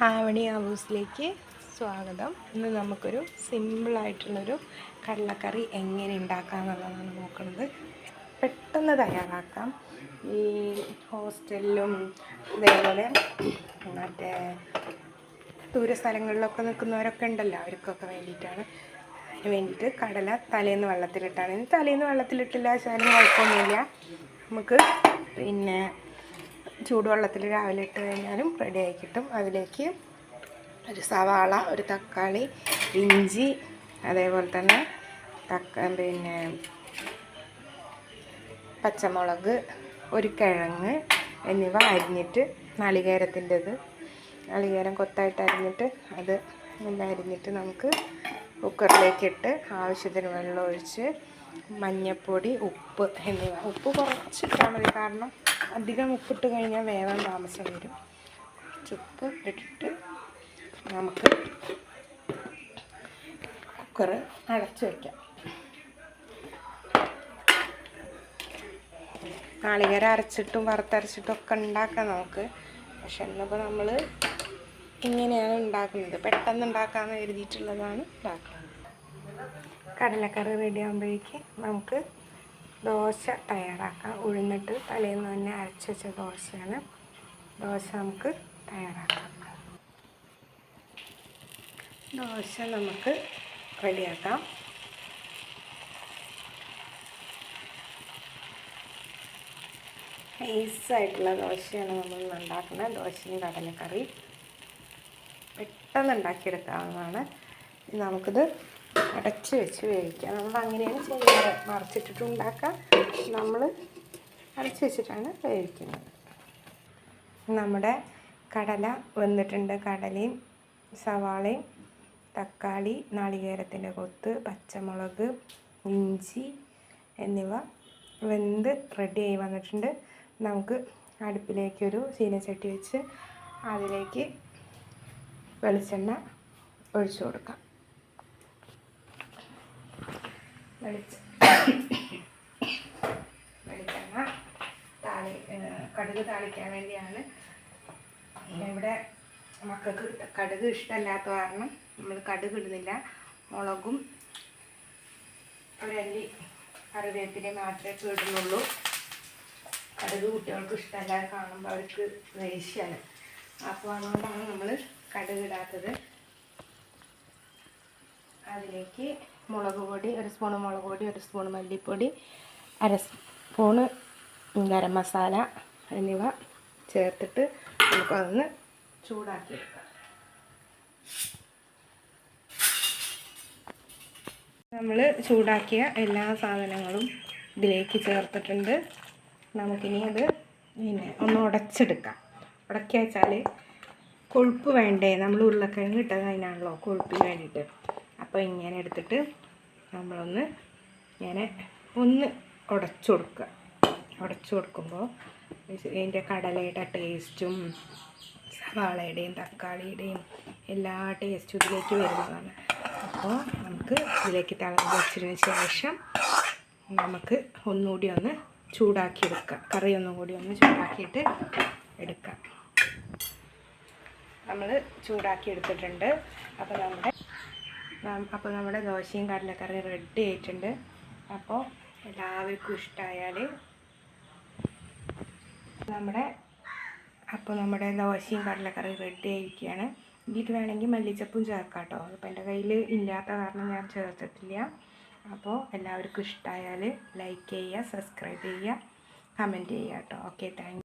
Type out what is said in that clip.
ആവണി ഹൗസിലേക്ക് സ്വാഗതം. ഇന്ന് നമുക്കൊരു സിമ്പിളായിട്ടുള്ളൊരു കടലക്കറി എങ്ങനെ ഉണ്ടാക്കാം എന്നുള്ളതാണ് നോക്കുന്നത്. പെട്ടെന്ന് തയ്യാറാക്കാം. ഈ ഹോസ്റ്റലിലും അതേപോലെ മറ്റേ ദൂരസ്ഥലങ്ങളിലൊക്കെ നിൽക്കുന്നവരൊക്കെ ഉണ്ടല്ലോ, അവർക്കൊക്കെ വേണ്ടിയിട്ടാണ്. അതിന് വേണ്ടിയിട്ട് കടല തലേന്ന് വെള്ളത്തിലിട്ടാണ്. തലേന്ന് വെള്ളത്തിലിട്ടില്ല വെച്ചാലും കുഴപ്പമൊന്നുമില്ല. നമുക്ക് ചൂടുവെള്ളത്തിൽ രാവിലെ ഇട്ട് കഴിഞ്ഞാലും റെഡിയായി കിട്ടും. അതിലേക്ക് ഒരു സവാള, ഒരു തക്കാളി, ഇഞ്ചി, അതേപോലെ തന്നെ പച്ചമുളക്, ഒരു കിഴങ്ങ് എന്നിവ അരിഞ്ഞിട്ട് നാളികേരം കൊത്തായിട്ട് അരിഞ്ഞിട്ട് അത് എല്ലാം അരിഞ്ഞിട്ട് നമുക്ക് കുക്കറിലേക്കിട്ട് ആവശ്യത്തിന് വെള്ളം ഒഴിച്ച് മഞ്ഞൾപ്പൊടി, ഉപ്പ് എന്നിവ. ഉപ്പ് കുറച്ചിട്ടാൽ മതി, കാരണം അധികം ഉപ്പിട്ട് കഴിഞ്ഞാൽ വേവാൻ താമസം വരും. കുറച്ച് ഉപ്പ് ഇട്ടിട്ട് നമുക്ക് കുക്കർ അടച്ചു വയ്ക്കാം. നാളികേരം അരച്ചിട്ടും വറുത്തരച്ചിട്ടും ഒക്കെ ഉണ്ടാക്കാം നമുക്ക്. പക്ഷെ ഇന്നിപ്പോൾ നമ്മൾ ഇങ്ങനെയാണ് ഉണ്ടാക്കുന്നത്. പെട്ടെന്ന് ഉണ്ടാക്കാമെന്ന് കരുതിയിട്ടുള്ളതാണ് ഉണ്ടാക്കുന്നത്. കടലക്കറി റെഡി ആകുമ്പോഴേക്ക് നമുക്ക് ദോശ തയ്യാറാക്കാം. ഉഴുന്നിട്ട് തലേന്ന് തന്നെ അരച്ച് വെച്ച ദോശയാണ്. ദോശ നമുക്ക് തയ്യാറാക്കാം. ദോശ നമുക്ക് റെഡിയാക്കാം. നൈസായിട്ടുള്ള ദോശയാണ് നമ്മൾ ഉണ്ടാക്കുന്നത്. ദോശയും കടലക്കറി പെട്ടെന്ന് ഉണ്ടാക്കിയെടുക്കാവുന്നതാണ്. നമുക്കിത് അടച്ച് വെച്ച് വേവിക്കാം. നമ്മൾ അങ്ങനെയാണ് ചെയ്യാറ്. മറിച്ചിട്ടിട്ട് ഉണ്ടാക്കാം. നമ്മൾ അടച്ച് വെച്ചിട്ടാണ് വേവിക്കുന്നത്. നമ്മുടെ കടല വെന്തിട്ടുണ്ട്. കടലയും സവാളയും തക്കാളി, നാളികേരത്തിൻ്റെ കൊത്ത്, പച്ചമുളക്, ഇഞ്ചി എന്നിവ വെന്ത് റെഡിയായി വന്നിട്ടുണ്ട്. നമുക്ക് അടുപ്പിലേക്കൊരു ചീനച്ചട്ടി വെച്ച് അതിലേക്ക് വെളിച്ചെണ്ണ ഒഴിച്ചു കൊടുക്കാം. വെളിച്ചെണ്ണ കടുക് താളിക്കാൻ വേണ്ടിയാണ്. ഇവിടെ മക്കൾക്ക് കടുക് ഇഷ്ടമല്ലാത്ത കാരണം നമ്മൾ കടുക് ഇടുന്നില്ല. മുളകും ഒരല്ലി കറിവേപ്പില മാത്രമേ ഇടുന്നുള്ളൂ. കടുക് കുട്ടികൾക്ക് ഇഷ്ടമല്ല, കാണുമ്പോൾ അവർക്ക് ദേഷ്യമാണ്. അപ്പോൾ അതുകൊണ്ടാണ് നമ്മൾ കടുക് ഇടാത്തത്. അതിലേക്ക് മുളക് പൊടി, ഒരു സ്പൂണ് മുളക് പൊടി, ഒരു സ്പൂണ് മല്ലിപ്പൊടി, അര സ്പൂണ് ഗരം മസാല എന്നിവ ചേർത്തിട്ട് നമുക്കതൊന്ന് ചൂടാക്കിയെടുക്കാം. നമ്മൾ ചൂടാക്കിയ എല്ലാ സാധനങ്ങളും ഇതിലേക്ക് ചേർത്തിട്ടുണ്ട്. നമുക്കിനി അത് ഒന്ന് ഉടച്ചെടുക്കാം. ഉടക്കി വെച്ചാൽ കൊഴുപ്പ് വേണ്ടേ, നമ്മൾ ഉരുളക്കിഴങ്ങ് ഇട്ടത് അതിനാണല്ലോ കൊഴുപ്പിന് വേണ്ടിയിട്ട്. അപ്പോൾ ഇങ്ങനെ എടുത്തിട്ട് നമ്മളൊന്ന് ഒന്ന് ഉടച്ചു കൊടുക്കുക. ഉടച്ചു കൊടുക്കുമ്പോൾ ഇതിൻ്റെ കടലയുടെ ടേസ്റ്റും സവാളയുടെയും തക്കാളിയുടെയും എല്ലാ ടേസ്റ്റും ഇതിലേക്ക് വരുന്നതാണ്. അപ്പോൾ നമുക്ക് ഇതിലേക്ക് തിളച്ച് വെച്ചതിന് ശേഷം നമുക്ക് ഒന്നുകൂടി ഒന്ന് ചൂടാക്കി എടുക്കാം. കറി ഒന്നും കൂടി ഒന്ന് ചൂടാക്കിയിട്ട് എടുക്കാം. നമ്മൾ ചൂടാക്കി എടുത്തിട്ടുണ്ട്. അപ്പോൾ നമ്മുടെ ദോശയും കടലക്കറി റെഡി ആയിട്ടുണ്ട്. അപ്പോൾ എല്ലാവർക്കും ഇഷ്ടമായാൽ നമ്മുടെ ദോശയും കടലക്കറി റെഡി ആയിരിക്കുകയാണ്. ഇതിൽ വേണമെങ്കിൽ മല്ലിച്ചപ്പും ചേർക്കാം കേട്ടോ. അപ്പോൾ എൻ്റെ കയ്യിൽ ഇല്ലാത്ത കാരണം ഞാൻ ചേർത്തിട്ടില്ല. അപ്പോൾ എല്ലാവർക്കും ഇഷ്ടമായാൽ ലൈക്ക് ചെയ്യുക, സബ്സ്ക്രൈബ് ചെയ്യുക, കമൻറ്റ് ചെയ്യുക കേട്ടോ. Okay, thank you.